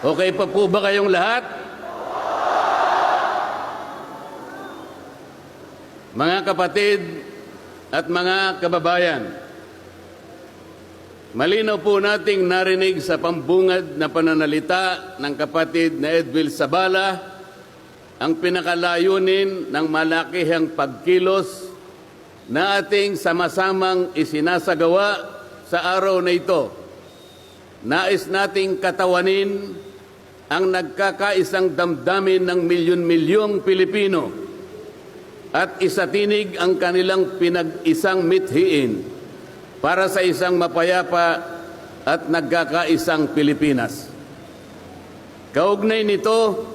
Okay pa po ba kayong lahat? Mga kapatid at mga kababayan, malinaw po nating narinig sa pambungad na pananalita ng kapatid na Edwil Sabala ang pinakalayunin ng malakihang pagkilos na ating sama-samang isinasagawa sa araw na ito. Nais nating katawanin ang nagkakaisang damdamin ng milyon-milyong Pilipino at isatinig ang kanilang pinag-isang mithiin para sa isang mapayapa at nagkakaisang Pilipinas. Kaugnay nito,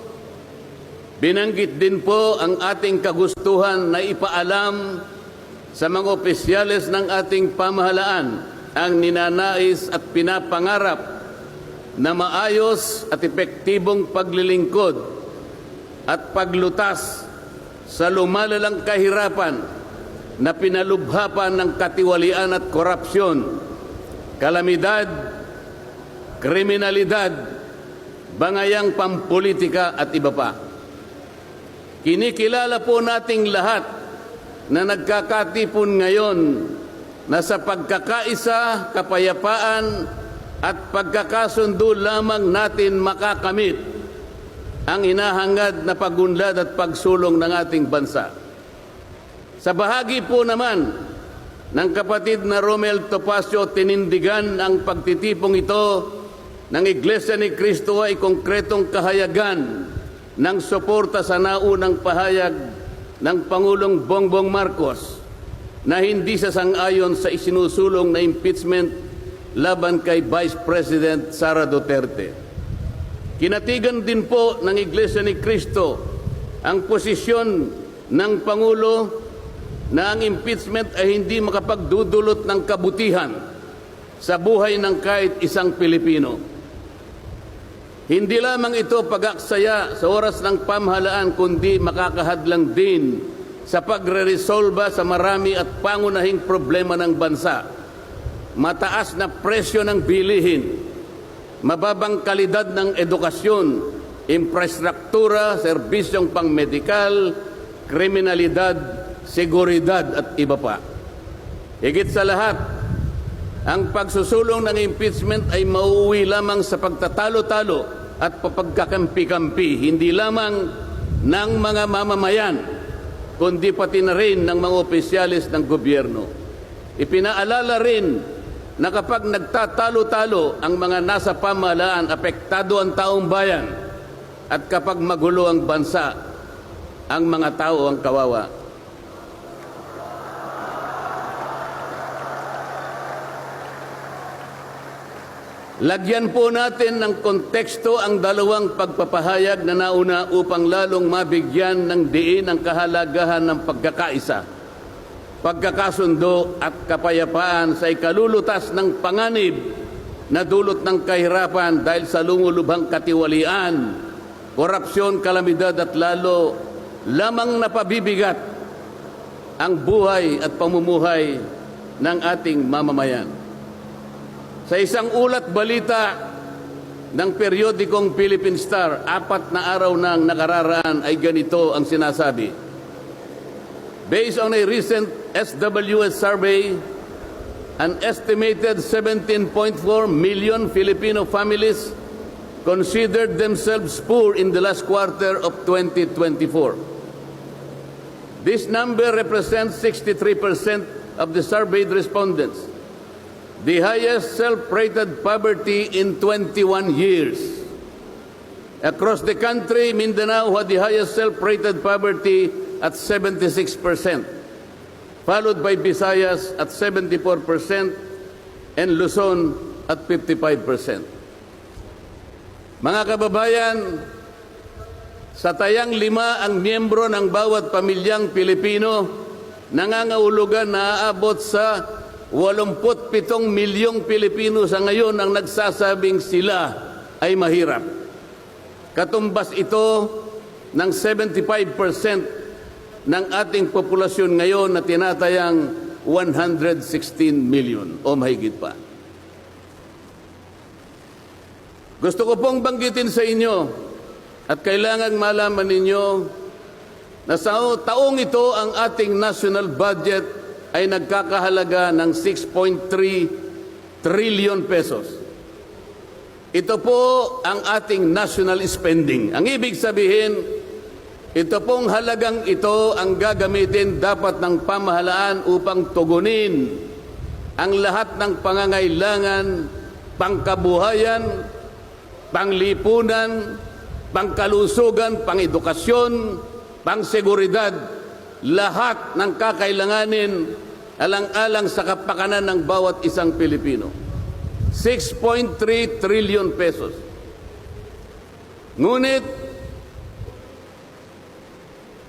binanggit din po ang ating kagustuhan na ipaalam sa mga opisyales ng ating pamahalaan ang ninanais at pinapangarap na maayos at epektibong paglilingkod at paglutas sa lumalalang kahirapan na pinalubha ng katiwalian at korupsyon, kalamidad, kriminalidad, bangayang pampolitika at iba pa. Kinikilala po nating lahat na nagkakatipon ngayon na sa pagkakaisa, kapayapaan at pagkakasundo lamang natin makakamit ang hinahangad na pagunlad at pagsulong ng ating bansa. Sa bahagi po naman ng kapatid na Romel Topacio, tinindigan ang pagtitipong ito ng Iglesia ni Cristo ay konkretong kahayagan ng suporta sa naunang pahayag ng Pangulong Bongbong Marcos na hindi sasang-ayon sa isinusulong na impeachment laban kay Vice President Sara Duterte. Kinatigan din po ng Iglesia ni Cristo ang posisyon ng Pangulo na ang impeachment ay hindi makapagdudulot ng kabutihan sa buhay ng kahit isang Pilipino. Hindi lamang ito pag-aksaya sa oras ng pamahalaan, kundi makakahadlang din sa pagre-resolba sa marami at pangunahing problema ng bansa. Mataas na presyo ng bilihin, mababang kalidad ng edukasyon, infrastruktura, serbisyong pangmedikal, kriminalidad, seguridad at iba pa. Higit sa lahat, ang pagsusulong ng impeachment ay mauuwi lamang sa pagtatalo-talo at papagkakampi-kampi, hindi lamang ng mga mamamayan, kundi pati na rin ng mga opisyalis ng gobyerno. Ipinaalala rin na kapag nagtatalo-talo ang mga nasa pamahalaan, apektado ang taong bayan, at kapag magulo ang bansa, ang mga tao ang kawawa. Lagyan po natin ng konteksto ang dalawang pagpapahayag na nauna upang lalong mabigyan ng diin ang kahalagahan ng pagkakaisa, pagkakasundo at kapayapaan sa ikalulutas ng panganib na dulot ng kahirapan dahil sa lumulubhang katiwalian, korupsyon, kalamidad at lalo lamang napabibigat ang buhay at pamumuhay ng ating mamamayan. Sa isang ulat balita ng periodikong Philippine Star, 4 na araw nang nakararaan ay ganito ang sinasabi. Based on a recent SWS survey, an estimated 17.4 million Filipino families considered themselves poor in the last quarter of 2024. This number represents 63% of the surveyed respondents, the highest self-rated poverty in 21 years. Across the country, Mindanao had the highest self-rated poverty at 76%, followed by Visayas at 74% and Luzon at 55%. Mga kababayan, sa tayang 5 ang miyembro ng bawat pamilyang Pilipino, nangangahulugan na aabot sa 87 milyong Pilipino sa ngayon ang nagsasabing sila ay mahirap. Katumbas ito ng 75% ng ating populasyon ngayon na tinatayang 116 million o mahigit pa. Gusto ko pong banggitin sa inyo at kailangan malaman ninyo na sa taong ito ang ating national budget ay nagkakahalaga ng 6.3 trillion pesos. Ito po ang ating national spending. Ang ibig sabihin, ito pong halagang ito ang gagamitin dapat ng pamahalaan upang tugunin ang lahat ng pangangailangan, pangkabuhayan, panglipunan, pangkalusugan, pangedukasyon, pangseguridad, lahat ng kakailanganin alang-alang sa kapakanan ng bawat isang Pilipino. 6.3 trillion pesos. Ngunit,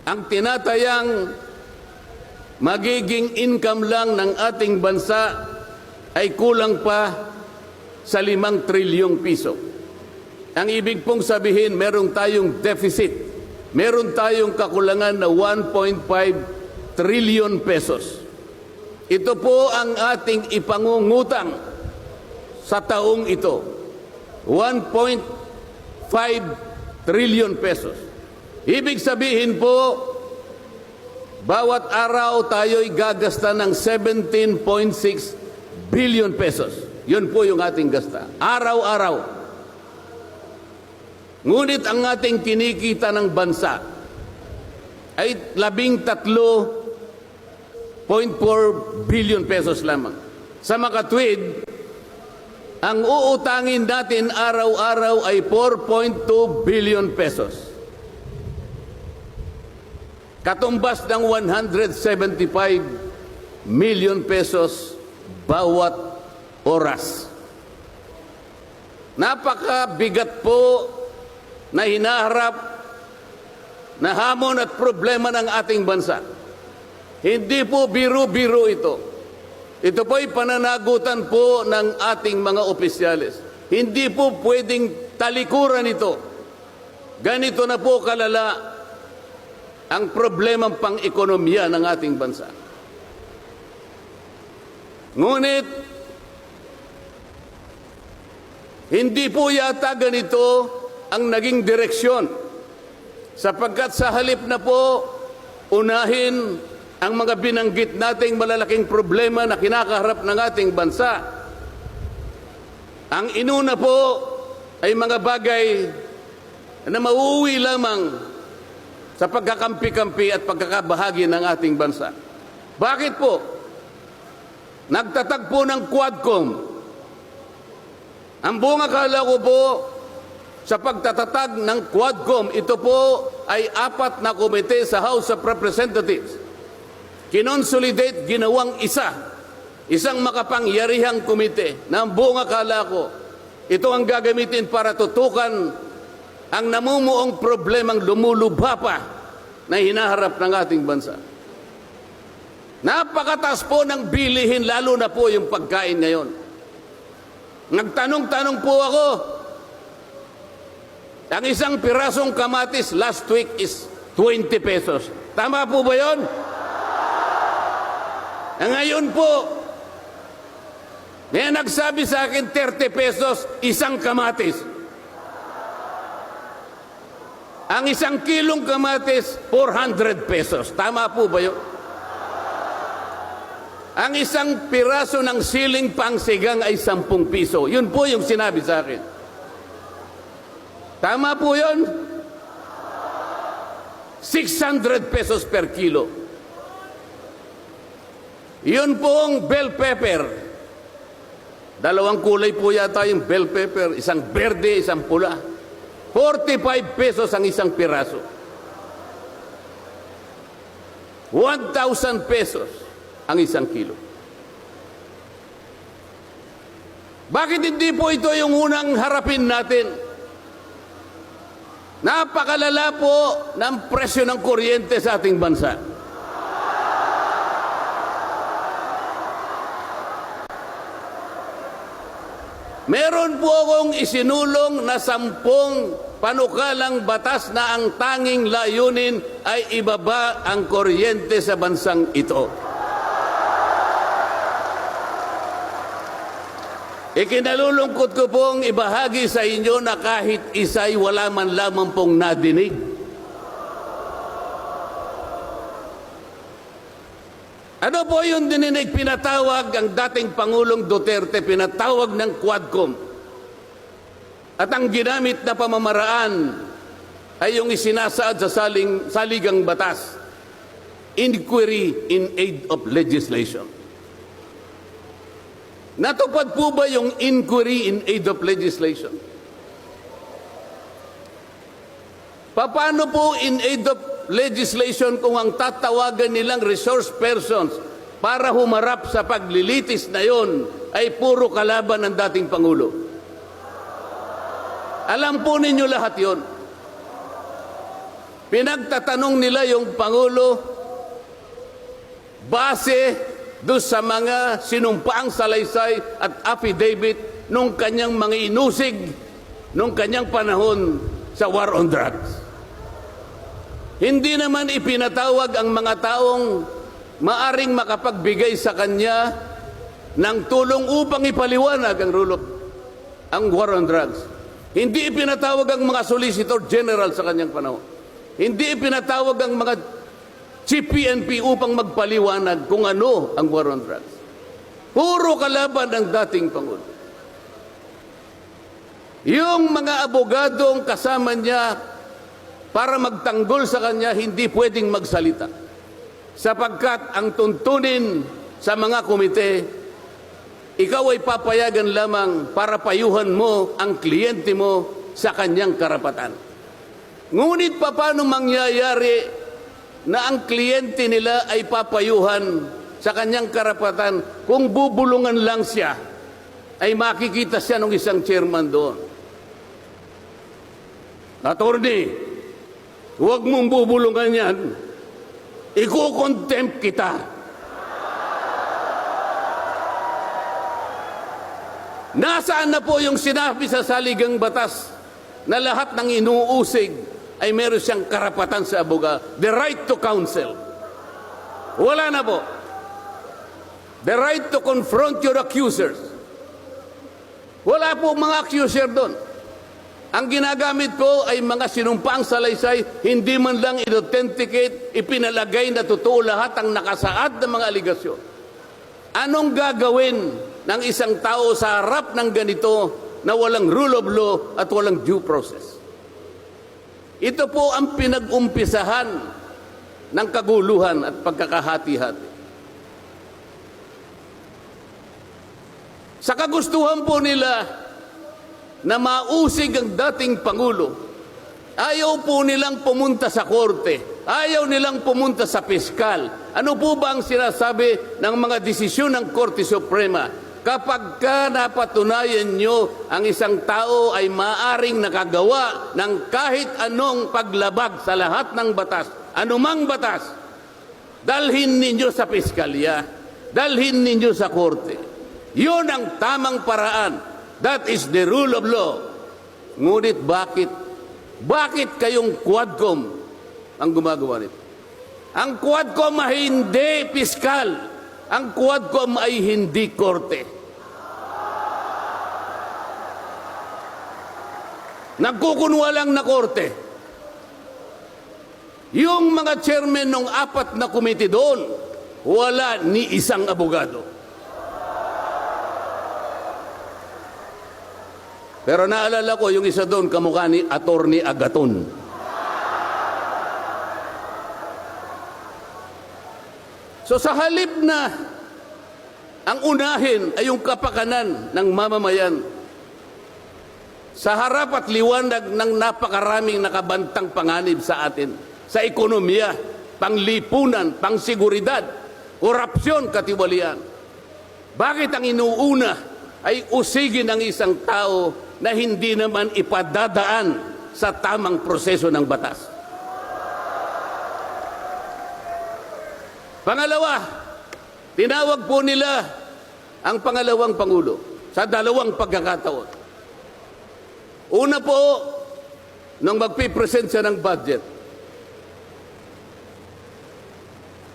ang tinatayang magiging income lang ng ating bansa ay kulang pa sa 5 trilyong piso. Ang ibig pong sabihin, meron tayong deficit. Meron tayong kakulangan na 1.5 trillion pesos. Ito po ang ating ipangungutang sa taong ito. 1.5 trillion pesos. Ibig sabihin po, bawat araw tayo'y gagasta ng 17.6 billion pesos. Yun po yung ating gasta. Araw-araw. Ngunit ang ating kinikita ng bansa ay 13.4 billion pesos lamang. Sa makatwid, ang uutangin natin araw-araw ay 4.2 billion pesos. Katumbas ng 175 million pesos bawat oras. Napakabigat po na hinaharap na hamon at problema ng ating bansa. Hindi po biro-biro ito. Ito po ay pananagutan po ng ating mga opisyales. Hindi po pwedeng talikuran ito. Ganito na po kalala ang problemang pang-ekonomiya ng ating bansa. Ngunit, hindi po yata ganito ang naging direksyon, sapagkat sa halip na po unahin ang mga binanggit nating malalaking problema na kinakaharap ng ating bansa, ang inuna po ay mga bagay na mauuwi lamang sa pagkakampi-kampi at pagkakabahagi ng ating bansa. Bakit po? Nagtatag po ng Quadcom. Ang buong akala ko po sa pagtatatag ng Quadcom, ito po ay 4 na komite sa House of Representatives. Kinonsolidate, ginawang isang makapangyarihang komite na ang buong akala ko, ito ang gagamitin para tutukan ang namumuong problemang lumulubha pa na hinaharap ng ating bansa. Napakataas po ng bilihin, lalo na po yung pagkain ngayon. Nagtanong-tanong po ako, ang isang pirasong kamatis last week is 20 pesos. Tama po ba yun? Ngayon po, may nagsabi sa akin 30 pesos isang kamatis. Ang 1 kilong kamatis, 400 pesos. Tama po ba yun? Ang 1 piraso ng siling pangsigang ay 10 piso. Yun po yung sinabi sa akin. Tama po yun? 600 pesos per kilo. Yun pong bell pepper. 2 kulay po yata yung bell pepper. Isang berde, isang pula. 45 pesos ang 1 piraso. 1,000 pesos ang 1 kilo. Bakit hindi po ito yung unang harapin natin? Napakalala po ng presyo ng kuryente sa ating bansa. Meron po akong isinulong na 10 panukalang batas na ang tanging layunin ay ibaba ang kuryente sa bansang ito. Ikinalulungkot ko pong ibahagi sa inyo na kahit isa'y wala man lamang pong nadinig. Ano po yung dininig? Pinatawag ang dating Pangulong Duterte, pinatawag ng Quadcom. At ang ginamit na pamamaraan ay yung isinasaad sa saligang batas, Inquiry in Aid of Legislation. Natupad po ba yung Inquiry in Aid of Legislation? Paano po in aid of legislation kung ang tatawagan nilang resource persons para humarap sa paglilitis na yon ay puro kalaban ng dating Pangulo? Alam po ninyo lahat yon. Pinagtatanong nila yung Pangulo base doon sa mga sinumpaang salaysay at affidavit nung kanyang mga inusig nung kanyang panahon sa war on drugs. Hindi naman ipinatawag ang mga taong maaring makapagbigay sa kanya ng tulong upang ipaliwanag ang war on drugs. Hindi ipinatawag ang mga Solicitor General sa kanyang panahon. Hindi ipinatawag ang mga Chief PNP upang magpaliwanag kung ano ang war on drugs. Puro kalaban ang dating Pangulo. Yung mga abogadong kasama niya para magtanggol sa kanya, hindi pwedeng magsalita. Sapagkat ang tuntunin sa mga komite, ikaw ay papayagan lamang para payuhan mo ang kliyente mo sa kanyang karapatan. Ngunit paano mangyayari na ang kliyente nila ay papayuhan sa kanyang karapatan kung bubulungan lang siya, ay makikita siya ng isang chairman doon. Attorney, huwag mong bubulungan yan. Iko-contempt kita. Nasaan na po yung sinabi sa saligang batas na lahat ng inuusig ay meron siyang karapatan sa abogado? The right to counsel. Wala na po. The right to confront your accusers. Wala po mga accuser doon. Ang ginagamit ko ay mga sinumpaang salaysay, hindi man lang in-authenticate, ipinalagay na totoo lahat ang nakasaad ng mga aligasyon. Anong gagawin ng isang tao sa harap ng ganito na walang rule of law at walang due process? Ito po ang pinag-umpisahan ng kaguluhan at pagkakahati-hati. Sa kagustuhan po nila na mausig ang dating Pangulo, ayaw po nilang pumunta sa korte, ayaw nilang pumunta sa piskal. Ano po ba ang sinasabi ng mga desisyon ng Korte Suprema? Kapag ka napatunayan nyo ang isang tao ay maaring nakagawa ng kahit anong paglabag sa lahat ng batas, anumang batas, dalhin ninyo sa piskalya, dalhin ninyo sa korte. Yun ang tamang paraan. That is the rule of law. Ngunit bakit kayong Quadcom ang gumagawa nito? Ang Quadcom ay hindi piskal. Ang Quadcom ay hindi korte. Nagkukunwa lang na korte. Yung mga chairman ng 4 na komite doon, wala ni isang abogado. Pero naalala ko yung isa doon, kamukha ni Attorney Agaton. So sa halip na ang unahin ay yung kapakanan ng mamamayan, sa harap at liwanag ng napakaraming nakabantang panganib sa atin, sa ekonomiya, panglipunan, pangsiguridad, korupsyon, katiwalian. Bakit ang inuuna ay usigin ng isang tao na hindi naman ipadadaan sa tamang proseso ng batas? Pangalawa, tinawag po nila ang pangalawang Pangulo sa 2 pagkakataon. Una po, nung magpipresent siya ng budget.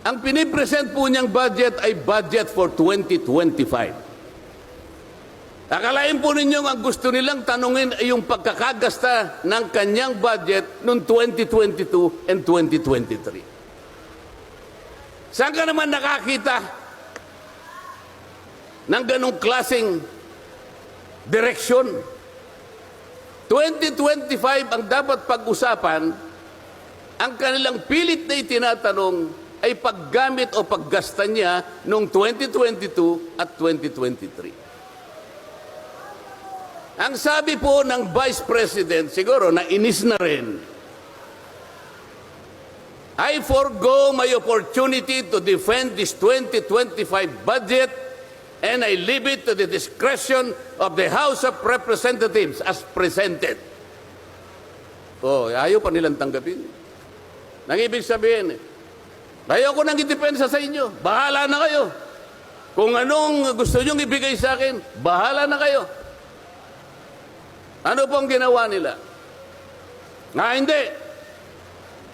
Ang pinipresent po niyang budget ay budget for 2025. Akalain po ninyong ang gusto nilang tanungin ay yung pagkakagasta ng kanyang budget noong 2022 and 2023. Saan ka naman nakakita ng ganong klaseng direksyon? 2025 ang dapat pag-usapan, ang kanilang pilit na itinatanong ay paggamit o paggasta niya noong 2022 at 2023. Ang sabi po ng Vice President, siguro nainis na rin, I forgo my opportunity to defend this 2025 budget and I leave it to the discretion of the House of Representatives as presented. Oh, ayaw pa nilang tanggapin. Nang ibig sabihin, ayaw ko nang idepensa sa inyo. Bahala na kayo. Kung anong gusto nyong ibigay sa akin, bahala na kayo. Ano pong ginawa nila? Hindi.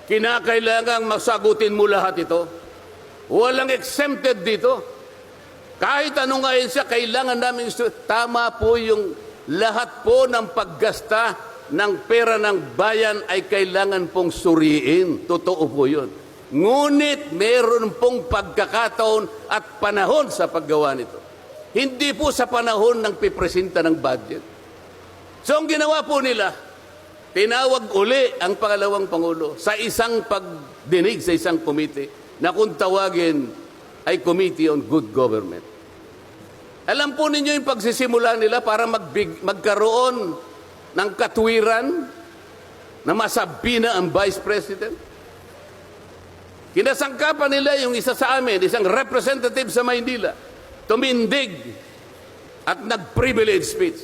Kinakailangang masagutin mo lahat ito. Walang exempted dito. Kahit anong ahensya, kailangan namin tama po yung lahat po ng paggasta ng pera ng bayan ay kailangan pong suriin. Totoo po yun. Ngunit meron pong pagkakataon at panahon sa paggawa nito. Hindi po sa panahon ng pipresenta ng budget. So ang ginawa po nila, tinawag uli ang pangalawang Pangulo sa isang pagdinig sa isang komite na kung tawagin ay Committee on Good Government. Alam po ninyo yung pagsisimula nila para magkaroon ng katwiran na masabi na ang Vice President? Kinasangkapan nila yung isa sa amin, isang representative sa Maynila, tumindig at nag-privilege speech.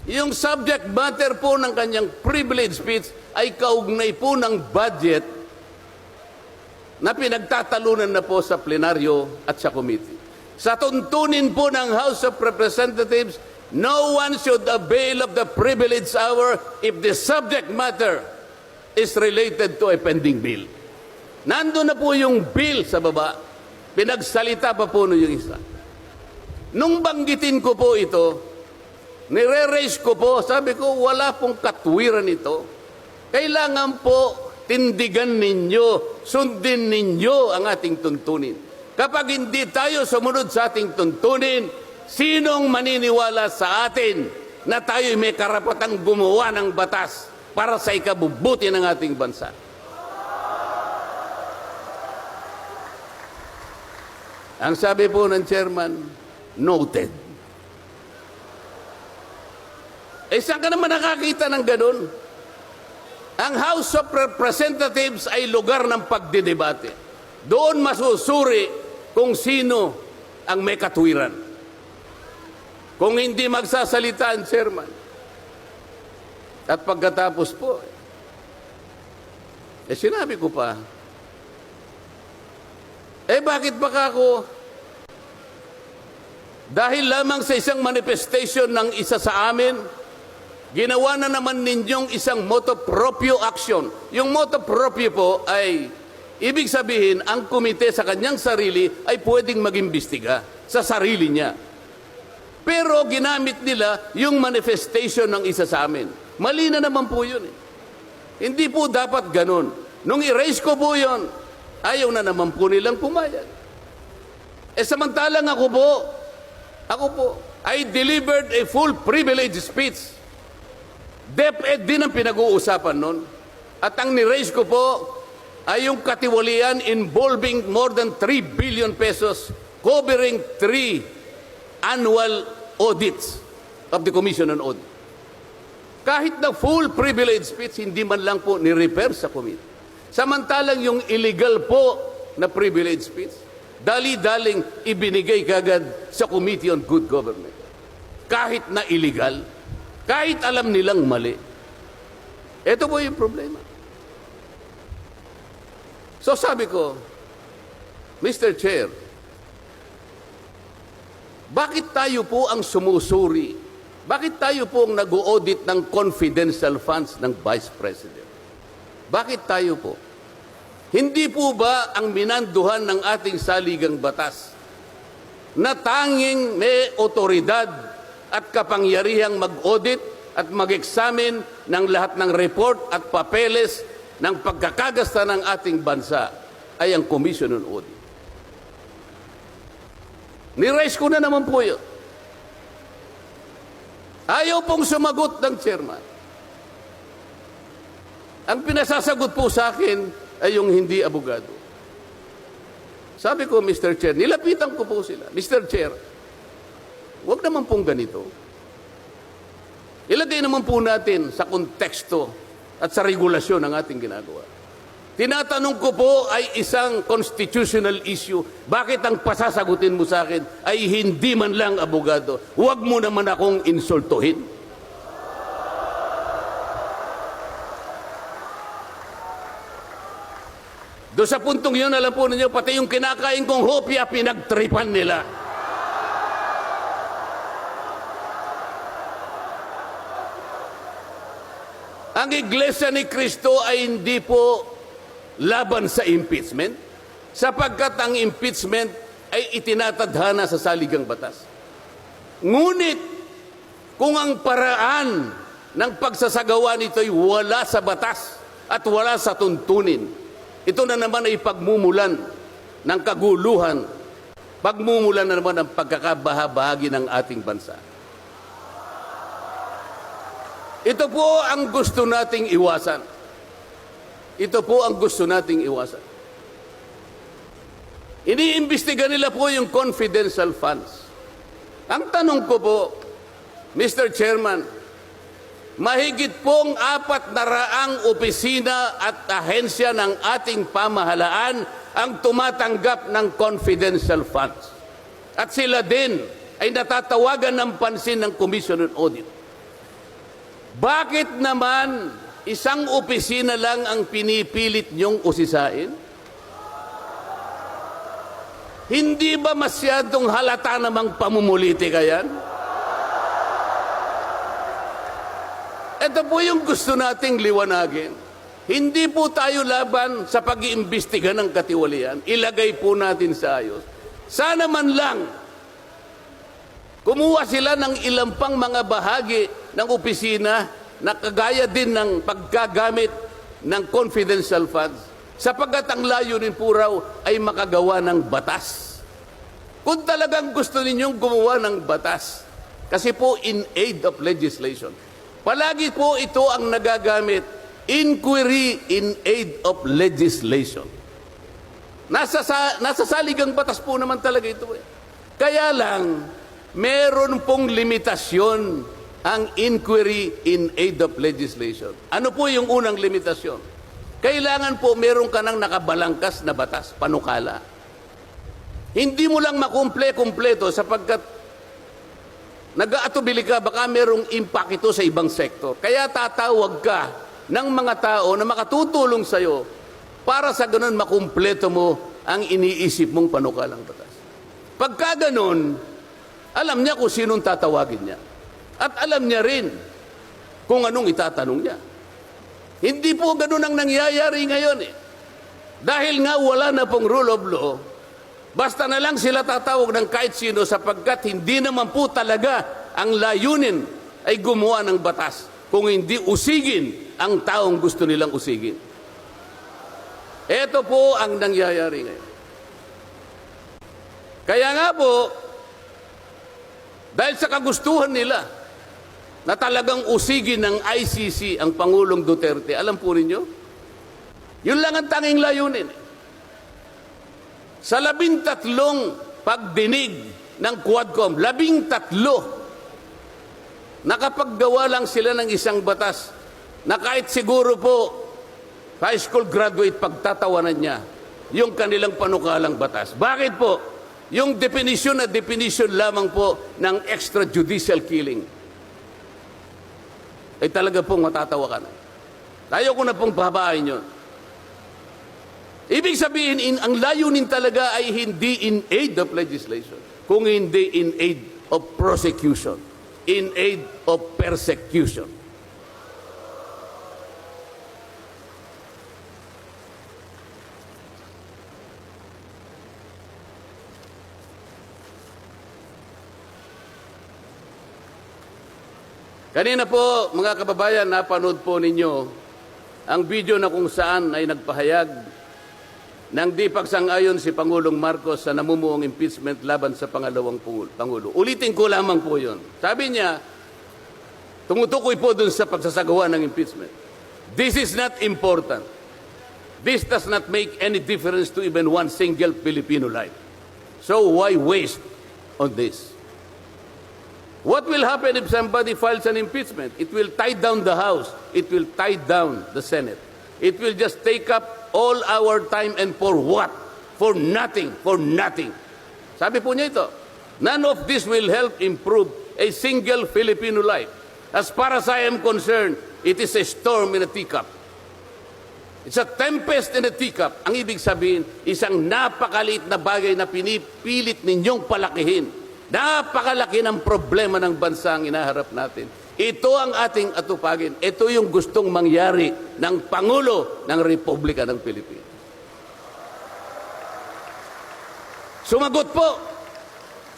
Yung subject matter po ng kanyang privilege speech ay kaugnay po ng budget na pinagtatalunan na po sa plenaryo at sa committee. Sa tuntunin po ng House of Representatives, no one should avail of the privilege hour if the subject matter is related to a pending bill. Nandun na po yung bill sa baba. Pinagsalita pa po yung isa. Nung banggitin ko po ito, nire-raise ko po, sabi ko, wala pong katwiran ito. Kailangan po tindigan ninyo, sundin ninyo ang ating tuntunin. Kapag hindi tayo sumunod sa ating tuntunin, sinong maniniwala sa atin na tayo may karapatang gumawa ng batas para sa ikabubuti ng ating bansa? Ang sabi po ng chairman, noted. Saan ka naman nakakita ng ganun? Ang House of Representatives ay lugar ng pagdidebate. Doon masusuri kung sino ang may katwiran. Kung hindi magsasalita ang chairman. At pagkatapos po, sinabi ko pa, bakit baka ako, dahil lamang sa isang manifestation ng isa sa amin, ginawa na naman ninyong isang motu proprio action. Yung motu proprio po ay, ibig sabihin, ang komite sa kanyang sarili ay pwedeng mag-imbestiga sa sarili niya. Pero ginamit nila yung manifestation ng isa sa amin. Mali na naman po yun. Hindi po dapat ganun. Nung i-raise ko po yun, ayaw na naman po nilang pumayag. Samantalang ako po, I delivered a full privilege speech. DepEd din ang pinag-uusapan nun. At ang ni-raise ko po ay yung katiwalian involving more than 3 billion pesos covering 3 annual audits of the Commission on Audit. Kahit na full privilege speech, hindi man lang po ni-refer sa committee. Samantalang yung illegal po na privilege speech, dali-daling ibinigay kagad sa Committee on Good Government. Kahit na illegal, kahit alam nilang mali. Ito po yung problema. So sabi ko, Mr. Chair, bakit tayo po ang sumusuri? Bakit tayo po ang nag-audit ng confidential funds ng Vice President? Bakit tayo po? Hindi po ba ang minanduhan ng ating saligang batas na tanging may otoridad at kapangyarihang mag-audit at mag-examine ng lahat ng report at papeles ng pagkakagasta ng ating bansa ay ang Commission on Audit. Ni-raise ko na naman po yun. Ayaw pong sumagot ng chairman. Ang pinasasagot po sa akin ay yung hindi abogado. Sabi ko, Mr. Chair, nilapitan ko po sila. Mr. Chair, huwag naman pong ganito. Ilagay naman po natin sa konteksto at sa regulasyon ng ating ginagawa. Tinatanong ko po ay isang constitutional issue. Bakit ang pasasagutin mo sa akin ay hindi man lang abogado? Huwag mo naman akong insultuhin. Doon sa puntong yun, alam po ninyo, pati yung kinakain kong hopya, pinagtripan nila. Ang Iglesia ni Cristo ay hindi po laban sa impeachment, sapagkat ang impeachment ay itinatadhana sa saligang batas. Ngunit, kung ang paraan ng pagsasagawa nito ay wala sa batas at wala sa tuntunin, ito na naman ay pagmumulan ng kaguluhan, pagmumulan na naman ng pagkakabahabahagi ng ating bansa. Ito po ang gusto nating iwasan. Ito po ang gusto nating iwasan. Iniimbestiga nila po yung confidential funds. Ang tanong ko po, Mr. Chairman, mahigit pong 400 opisina at ahensya ng ating pamahalaan ang tumatanggap ng confidential funds. At sila din ay natatawagan ng pansin ng Commission on Audit. Bakit naman isang opisina lang ang pinipilit niyong usisain? Hindi ba masyadong halata namang pamumuliti kayan? Ito po yung gusto nating liwanagin. Hindi po tayo laban sa pag-iimbestiga ng katiwalian. Ilagay po natin sa ayos. Sana man lang, kumuha sila ng ilang pang mga bahagi ng opisina na kagaya din ng paggagamit ng confidential funds, sapagkat ang layunin po raw ay makagawa ng batas. Kung talagang gusto ninyong gumawa ng batas, kasi po in aid of legislation, palagi po ito ang nagagamit, inquiry in aid of legislation. Nasa saligang batas po naman talaga ito. Kaya lang, meron pong limitasyon ang inquiry in aid of legislation. Ano po yung unang limitasyon? Kailangan po meron ka ng nakabalangkas na batas, panukala. Hindi mo lang makumple-kumpleto sapagkat nag-aatubili ka, baka merong impact ito sa ibang sektor. Kaya tatawag ka ng mga tao na makatutulong sa'yo para sa ganun makumpleto mo ang iniisip mong panukalang batas. Pagka ganun, alam niya kung sinong tatawagin niya. At alam niya rin kung anong itatanong niya. Hindi po ganun ang nangyayari ngayon eh. Dahil nga wala na pong rule of law, basta na lang sila tatawag ng kahit sino sapagkat hindi naman po talaga ang layunin ay gumawa ng batas kung hindi usigin ang taong gusto nilang usigin. Ito po ang nangyayari ngayon. Kaya nga po, dahil sa kagustuhan nila na talagang usigin ng ICC ang Pangulong Duterte, alam po ninyo, yun lang ang tanging layunin. Sa 13 pagdinig ng Quadcom, 13, nakapaggawa lang sila ng isang batas na kahit siguro po high school graduate pagtatawanan niya yung kanilang panukalang batas. Bakit po? Yung definition na definition lamang po ng extrajudicial killing ay talaga pong matatawa ka na. Ayaw ko na pong pahabain yun. Ibig sabihin, ang layunin talaga ay hindi in aid of legislation, kung hindi in aid of prosecution, in aid of persecution. Kanina po, mga kababayan, napanood po ninyo ang video na kung saan ay nagpahayag ng di pagsang-ayon si Pangulong Marcos sa namumuong impeachment laban sa pangalawang Pangulo. Ulitin ko lamang po yun. Sabi niya, tumutukoy po dun sa pagsasagawa ng impeachment. This is not important. This does not make any difference to even one single Filipino life. So why waste on this? What will happen if somebody files an impeachment? It will tie down the House. It will tie down the Senate. It will just take up all our time, and for what? For nothing. For nothing. Sabi po niya ito, none of this will help improve a single Filipino life. As far as I am concerned, it is a storm in a teacup. It's a tempest in a teacup. Ang ibig sabihin, isang napakaliit na bagay na pinipilit ninyong palakihin. Napakalaki ng problema ng bansa ang inaharap natin. Ito ang ating atupagin. Ito yung gustong mangyari ng Pangulo ng Republika ng Pilipinas.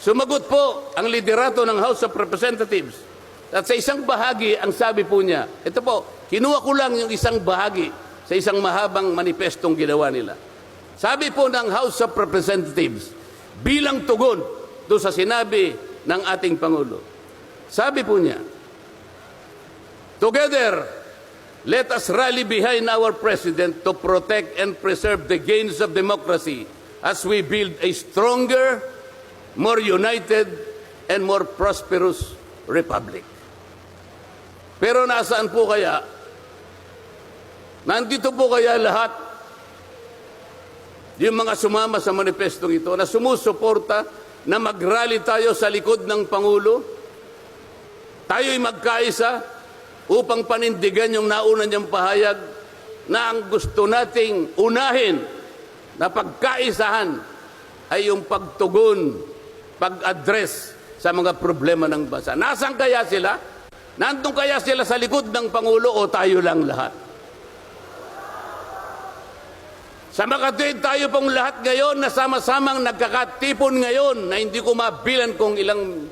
Sumagot po ang liderato ng House of Representatives. At sa isang bahagi, ang sabi po niya, ito po, kinuha ko lang yung isang bahagi sa isang mahabang manifestong ginawa nila. Sabi po ng House of Representatives, bilang tugon doon sa sinabi ng ating Pangulo. Sabi po niya, together, let us rally behind our President to protect and preserve the gains of democracy as we build a stronger, more united, and more prosperous republic. Pero nasaan po kaya? Nandito po kaya lahat yung mga sumama sa manifestong ito na sumusuporta na mag-rally tayo sa likod ng Pangulo? Tayo'y magkaisa upang panindigan yung nauna niyang pahayag na ang gusto nating unahin na pagkaisahan ay yung pagtugon, pag-address sa mga problema ng bansa. Nasaan kaya sila? Nandun kaya sila sa likod ng Pangulo o tayo lang lahat? Sa makatuwid tayo pong lahat ngayon na sama-samang nagkakatipon ngayon na hindi ko mabilan kung ilang,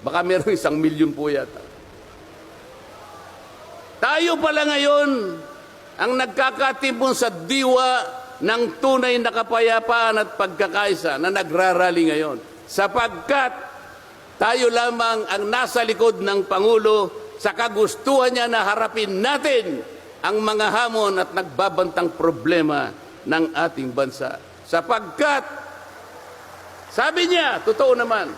baka meron 1 milyon po yata. Tayo pala ngayon ang nagkakatipon sa diwa ng tunay na kapayapaan at pagkakaisa na nagrarally ngayon. Sapagkat tayo lamang ang nasa likod ng Pangulo sa kagustuhan niya na harapin natin ang mga hamon at nagbabantang problema ng ating bansa. Sapagkat, sabi niya, totoo naman,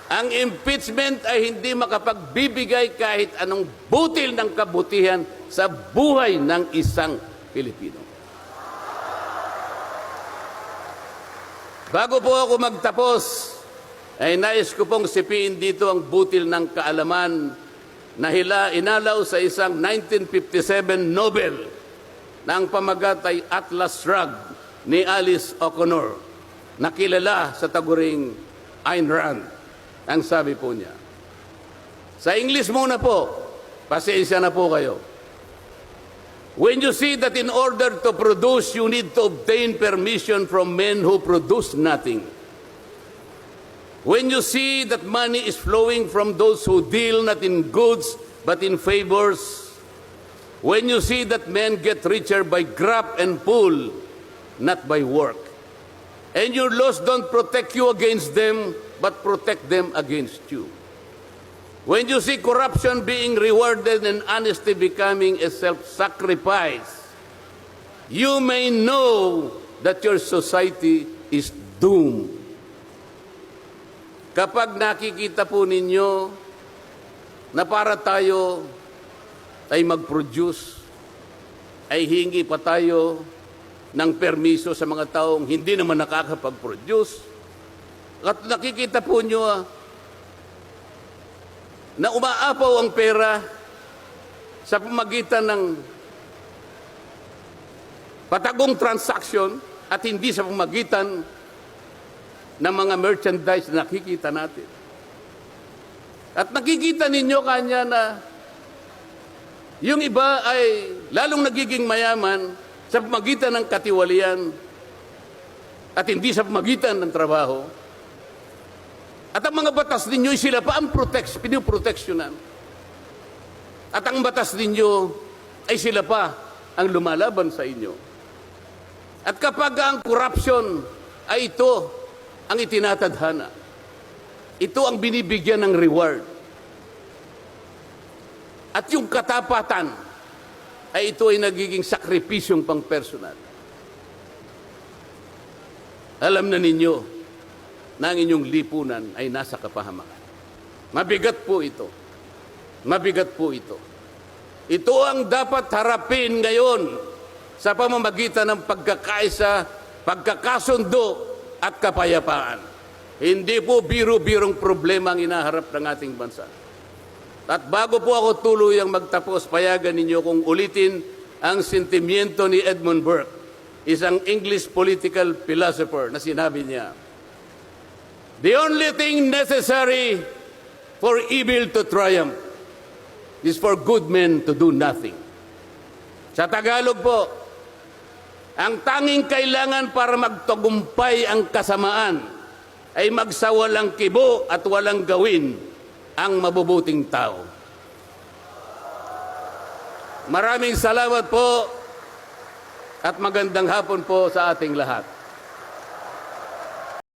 ang impeachment ay hindi makapagbibigay kahit anong butil ng kabutihan sa buhay ng isang Pilipino. Bago po ako magtapos, ay nais ko pong sipiin dito ang butil ng kaalaman na inalaw sa isang 1957 Nobel na ang pamagat ay Atlas Shrugged ni Alice O'Connor, na kilala sa taguring Ayn Rand. Ang sabi po niya. Sa English muna po, pasensya na po kayo. When you see that in order to produce, you need to obtain permission from men who produce nothing. When you see that money is flowing from those who deal not in goods but in favors. When you see that men get richer by grab and pull, not by work. And your laws don't protect you against them, but protect them against you. When you see corruption being rewarded and honesty becoming a self-sacrifice, you may know that your society is doomed. Kapag nakikita po ninyo na para tayo ay mag-produce, ay hingi pa tayo ng permiso sa mga taong hindi naman nakakapag-produce. At nakikita po nyo na umaapaw ang pera sa pamagitan ng patagong transaction at hindi sa pamagitan ng mga merchandise na nakikita natin. At nakikita ninyo kanya na yung iba ay lalong nagiging mayaman sa pamagitan ng katiwalian at hindi sa pamagitan ng trabaho. At ang mga batas ninyo, sila pa ang piniproteksyonan. At ang batas ninyo ay sila pa ang lumalaban sa inyo. At kapag ang corruption ay ito ang itinatadhana, ito ang binibigyan ng reward. At yung katapatan ay ito ay nagiging sakripisyong pang-personal. Alam na ninyo na ang inyong lipunan ay nasa kapahamakan. Mabigat po ito. Mabigat po ito. Ito ang dapat harapin ngayon sa pamamagitan ng pagkakaisa, pagkakasundo at kapayapaan. Hindi po biro-birong problema ang inaharap ng ating bansa. At bago po ako tuluyang magtapos, payagan ninyo kung ulitin ang sentimiento ni Edmund Burke, isang English political philosopher, na sinabi niya, "The only thing necessary for evil to triumph is for good men to do nothing." Sa Tagalog po, ang tanging kailangan para magtagumpay ang kasamaan ay magsawalang kibo at walang gawin ang mabubuting tao. Maraming salamat po at magandang hapon po sa ating lahat.